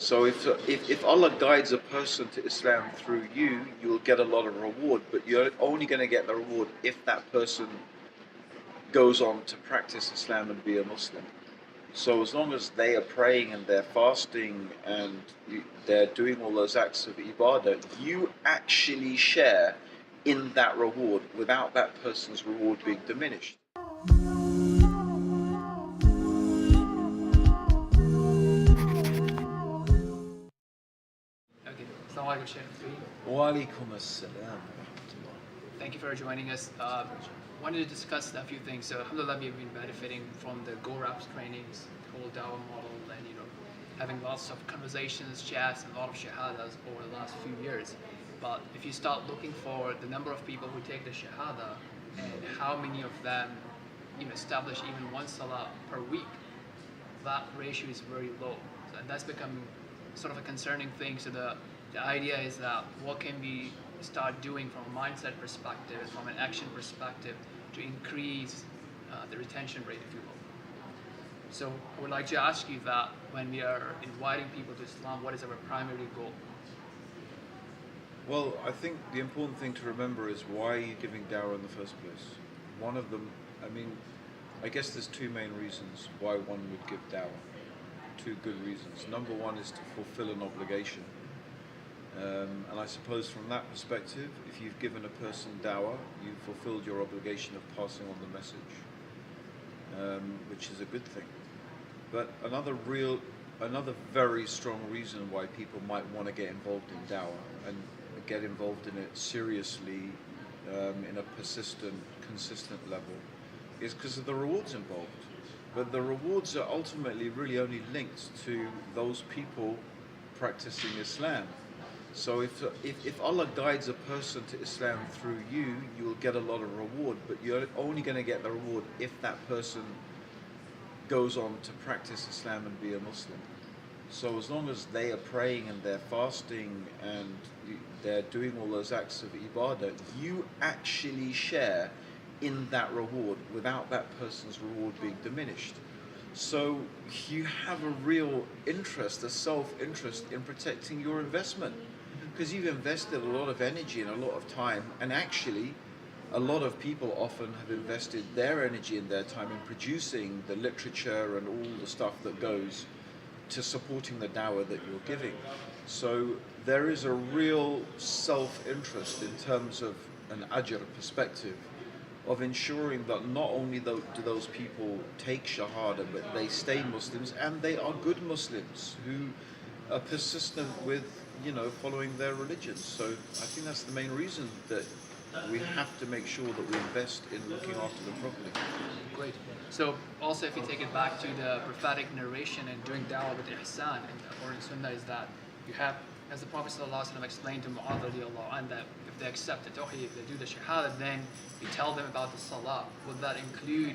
So if Allah guides a person to Islam through you, you will get a lot of reward, but you're only going to get the reward if that person goes on to practice Islam and be a Muslim. So as long as they are praying and they're fasting and they're doing all those acts of ibadah, you actually share in that reward without that person's reward being diminished. Okay, Assalamu alaikum, Shaykh. Wa alaikum assalam. Thank you for joining us. Wanted to discuss a few things. So, alhamdulillah, we've been benefiting from the Go-Raps trainings, the whole Dawah model, and having lots of conversations, chats, and a lot of Shahadahs over the last few years. But if you start looking for the number of people who take the Shahadah and how many of them establish even one salah per week, that ratio is very low. So, and that's become sort of a concerning thing. So the idea is that what can we start doing from a mindset perspective and from an action perspective to increase the retention rate, if you will. So I would like to ask you that when we are inviting people to Islam, what is our primary goal? Well, I think the important thing to remember is why are you giving dawah in the first place? One of them, I guess there's two main reasons why one would give dawah. Two good reasons. Number one is to fulfill an obligation. And I suppose from that perspective, if you've given a person dawah, you've fulfilled your obligation of passing on the message, which is a good thing. But another very strong reason why people might want to get involved in dawah and get involved in it seriously in a persistent, consistent level is because of the rewards involved. But the rewards are ultimately really only linked to those people practicing Islam. So if Allah guides a person to Islam through you, you will get a lot of reward, but you're only going to get the reward if that person goes on to practice Islam and be a Muslim. So as long as they are praying and they're fasting and they're doing all those acts of ibadah, you actually share in that reward without that person's reward being diminished. So you have a real interest, a self-interest in protecting your investment, because you've invested a lot of energy and a lot of time, and actually a lot of people often have invested their energy and their time in producing the literature and all the stuff that goes to supporting the dawah that you're giving. So there is a real self-interest in terms of an ajr perspective of ensuring that not only do those people take Shahadah, but they stay Muslims and they are good Muslims who are persistent with, following their religion. So I think that's the main reason that we have to make sure that we invest in looking after them properly. Great. So also if you take it back to the prophetic narration and doing dawah with ihsan and the Quran Sunnah is that you have, as the Prophet ﷺ explained to Mu'adh radiallahu anh, that if they accept the tawheed, if they do the shahada, then you tell them about the salah. Would that include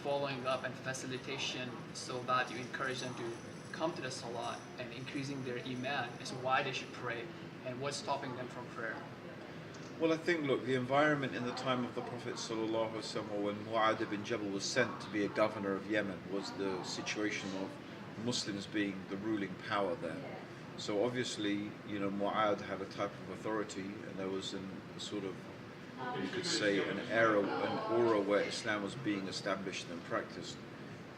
following up and facilitation so that you encourage them to come to the salah and increasing their iman as to why they should pray and what's stopping them from prayer? Well, I think, look, the environment in the time of the Prophet ﷺ, when Mu'adh ibn Jabal was sent to be a governor of Yemen, was the situation of Muslims being the ruling power there. So obviously, Mu'adh had a type of authority, and there was a sort of, you could say, an aura where Islam was being established and practiced.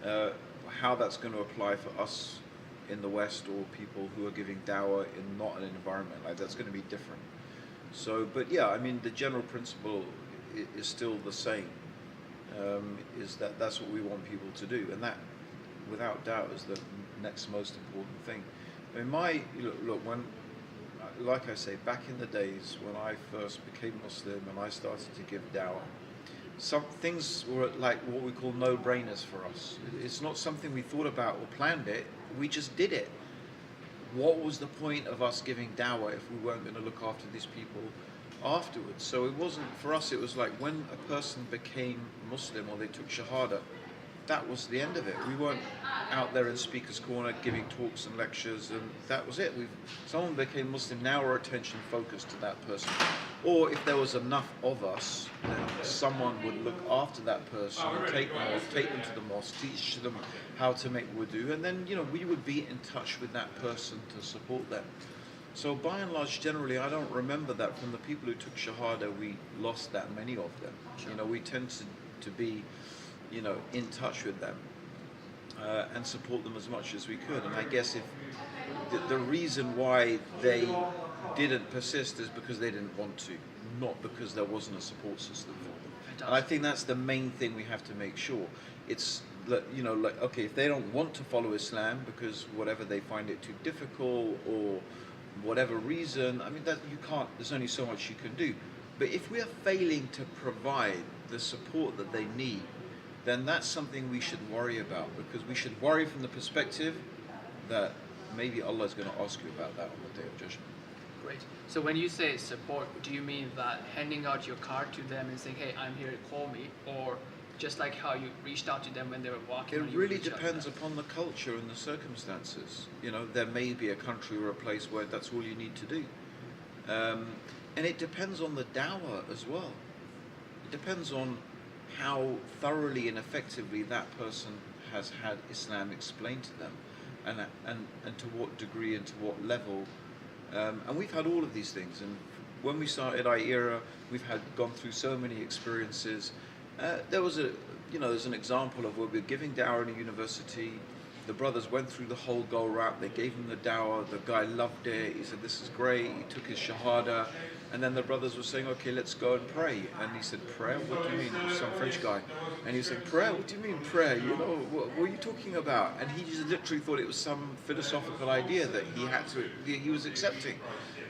How that's going to apply for us in the West or people who are giving dawah in not an environment like that's going to be different. So, but yeah, the general principle is still the same, is that that's what we want people to do, and that, without doubt, is the next most important thing. Look, when, like I say, back in the days when I first became Muslim and I started to give dawah, some things were like what we call no-brainers for us. It's not something we thought about or planned it, we just did it. What was the point of us giving dawah if we weren't going to look after these people afterwards? So it wasn't, for us, it was like when a person became Muslim or they took Shahadah, that was the end of it. We weren't out there in Speaker's Corner giving talks and lectures, and that was it. Someone became Muslim, now our attention focused to that person. Or if there was enough of us, then someone would look after that person, take them off, take them to the mosque, teach them how to make wudu, and then we would be in touch with that person to support them. So by and large, generally, I don't remember that from the people who took Shahadah, we lost that many of them. Sure. We tend to be, in touch with them and support them as much as we could. And I guess if the reason why they didn't persist is because they didn't want to, not because there wasn't a support system for them. And I think that's the main thing we have to make sure. It's okay, if they don't want to follow Islam because whatever they find it too difficult or whatever reason, I mean that you can't. There's only so much you can do. But if we are failing to provide the support that they need, then that's something we should worry about, because we should worry from the perspective that maybe Allah is going to ask you about that on the Day of Judgment. Great. So when you say support, do you mean that handing out your card to them and saying, hey, I'm here, call me, or just like how you reached out to them when they were walking? It really depends upon the culture and the circumstances. There may be a country or a place where that's all you need to do. And it depends on the dawah as well. It depends on how thoroughly and effectively that person has had Islam explained to them, and to what degree and to what level. And we've had all of these things. And when we started iERA, we've gone through so many experiences. There's an example of where we're giving dawah in a university. The brothers went through the whole go route. They gave him the dawah. The guy loved it. He said, "This is great." He took his Shahadah. And then the brothers were saying, "Okay, let's go and pray." And he said, "Prayer? What do you mean?" It was some French guy. And he was saying, "Prayer? What do you mean prayer? What are you talking about?" And he just literally thought it was some philosophical idea that he was accepting.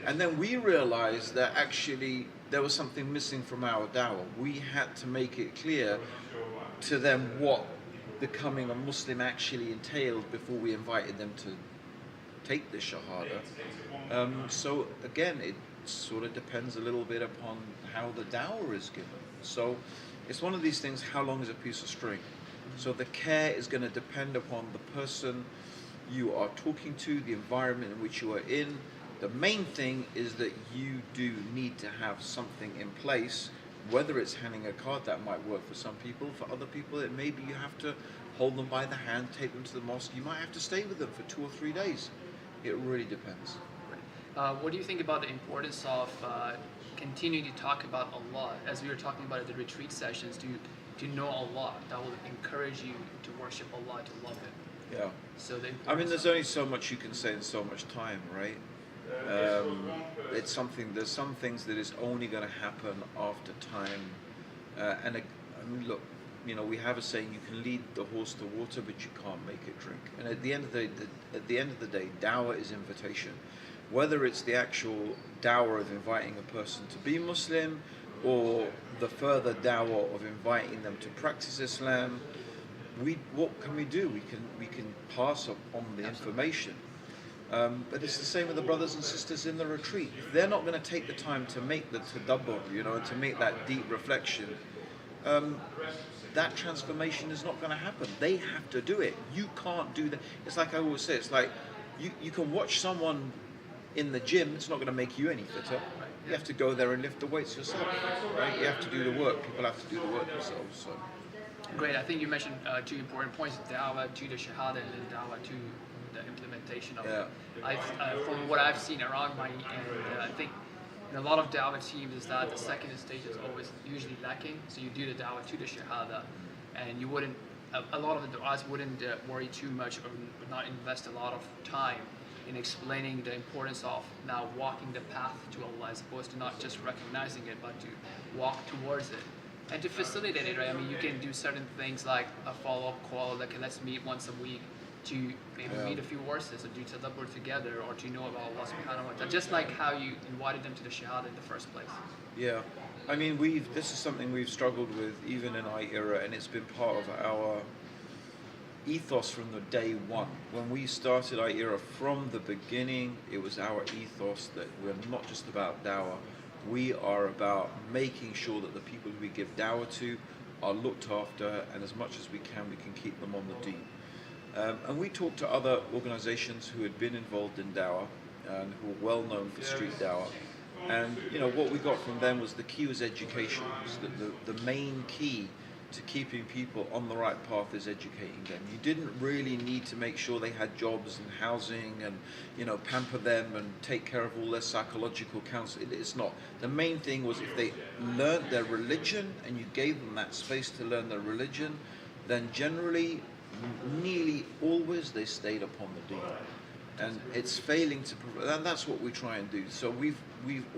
And then we realized that actually there was something missing from our dawah. We had to make it clear to them what becoming a Muslim actually entailed before we invited them to take the Shahadah. So again, it sort of depends a little bit upon how the dawah is given. So it's one of these things, how long is a piece of string? So the care is going to depend upon the person you are talking to, the environment in which you are in. The main thing is that you do need to have something in place, whether it's handing a card. That might work for some people. For other people, it may be you have to hold them by the hand, take them to the mosque. You might have to stay with them for 2 or 3 days. It really depends. What do you think about the importance of continuing to talk about Allah? As we were talking about at the retreat sessions, to know Allah, that will encourage you to worship Allah, to love Him. Yeah. So there's only so much you can say in so much time, right? There's some things that is only going to happen after time. Look, we have a saying: you can lead the horse to water, but you can't make it drink. And at the end of the day, dawah is invitation. Whether it's the actual dawah of inviting a person to be Muslim, or the further dawah of inviting them to practice Islam, what can we do? We can pass on the information. But it's the same with the brothers and sisters in the retreat. If they're not going to take the time to make the tadabbur, and to make that deep reflection, that transformation is not going to happen. They have to do it. You can't do that. It's like I always say, it's like you can watch someone in the gym. It's not going to make you any fitter. You have to go there and lift the weights yourself, right? You have to do the work. People have to do the work themselves. So. Great. I think you mentioned 2 important points: dawah to the Shahadah, and then dawah to the implementation of it. From what I've seen around my end, I think in a lot of dawah teams is that the second stage is always usually lacking. So you do the dawah to the Shahadah, and you wouldn't. A lot of the du'as wouldn't worry too much, or would not invest a lot of time in explaining the importance of now walking the path to Allah, as opposed to not just recognizing it, but to walk towards it. And to facilitate it, right? I mean, you can do certain things like a follow-up call, like let's meet once a week to maybe read a few verses or do tadabbur together, or to know about Allah subhanahu wa ta'ala, just like how you invited them to the Shahadah in the first place. Yeah, I mean, this is something we've struggled with even in iERA, and it's been part of our ethos from the day one. When we started iERA, from the beginning, it was our ethos that we're not just about dawah. We are about making sure that the people who we give dawah to are looked after, and as much as we can keep them on the deen. And we talked to other organizations who had been involved in dawah and who were well known for street dawah. And what we got from them was the key was education. The main key to keeping people on the right path is educating them. You didn't really need to make sure they had jobs and housing and pamper them and take care of all their psychological counseling. It's not. The main thing was if they learned their religion and you gave them that space to learn their religion, then generally, nearly always they stayed upon the deen. And it's failing to provide, and that's what we try and do. So we've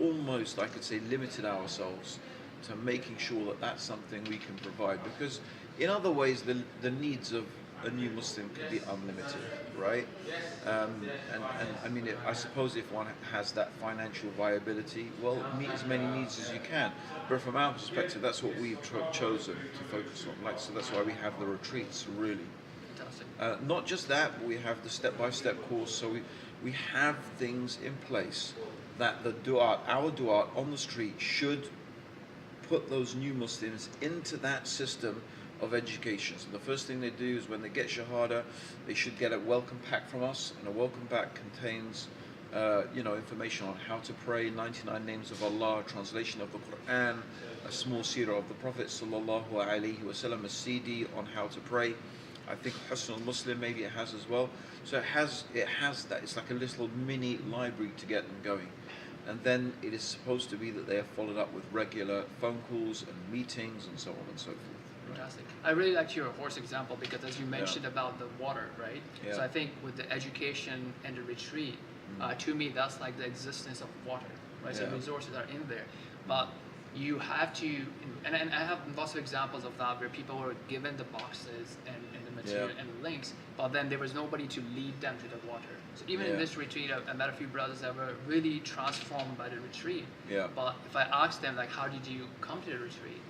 almost, I could say, limited ourselves to making sure that that's something we can provide, because in other ways the needs of a new Muslim can be unlimited, right? And I mean, I suppose if one has that financial viability, well, meet as many needs as you can. But from our perspective, that's what we've chosen to focus on. So that's why we have the retreats, really. Not just that, but we have the step-by-step course. So we have things in place that our du'at on the street should put those new Muslims into that system of education. So the first thing they do is when they get Shahadah, they should get a welcome pack from us, and a welcome pack contains information on how to pray, 99 names of Allah, a translation of the Quran, a small seerah of the Prophet sallallahu alaihi wasallam, a CD on how to pray. I think Husn Muslim maybe it has as well. So it has that. It's like a little mini library to get them going. And then it is supposed to be that they are followed up with regular phone calls and meetings and so on and so forth. Fantastic. I really liked your horse example because as you mentioned about the water, right? Yeah. So I think with the education and the retreat, to me that's like the existence of water, right? So resources are in there. But you have to, and I have lots of examples of that where people were given the boxes and the material and the links, but then there was nobody to lead them to the water. So even in this retreat, I met a few brothers that were really transformed by the retreat. Yeah. But if I asked them, like, how did you come to the retreat?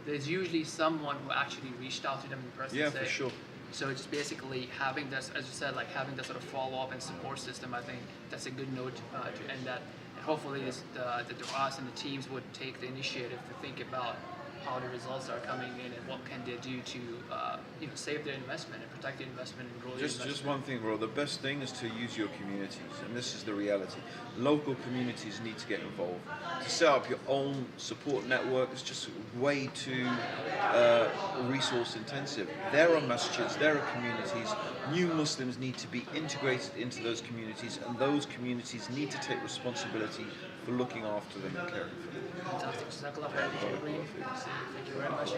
There's usually someone who actually reached out to them in person. Yeah, for sure. So it's basically having this, as you said, like having that sort of follow-up and support system. I think that's a good note to end that. And hopefully the du'as and the teams would take the initiative to think about how the results are coming in and what can they do to save their investment and protect the investment and grow the investment. Just one thing, bro. The best thing is to use your communities, and this is the reality. Local communities need to get involved. To set up your own support network is just way too resource intensive. There are masjids, there are communities. New Muslims need to be integrated into those communities, and those communities need to take responsibility for looking after them and caring for them. Fantastic. Jazakallah khair. Thank you very much.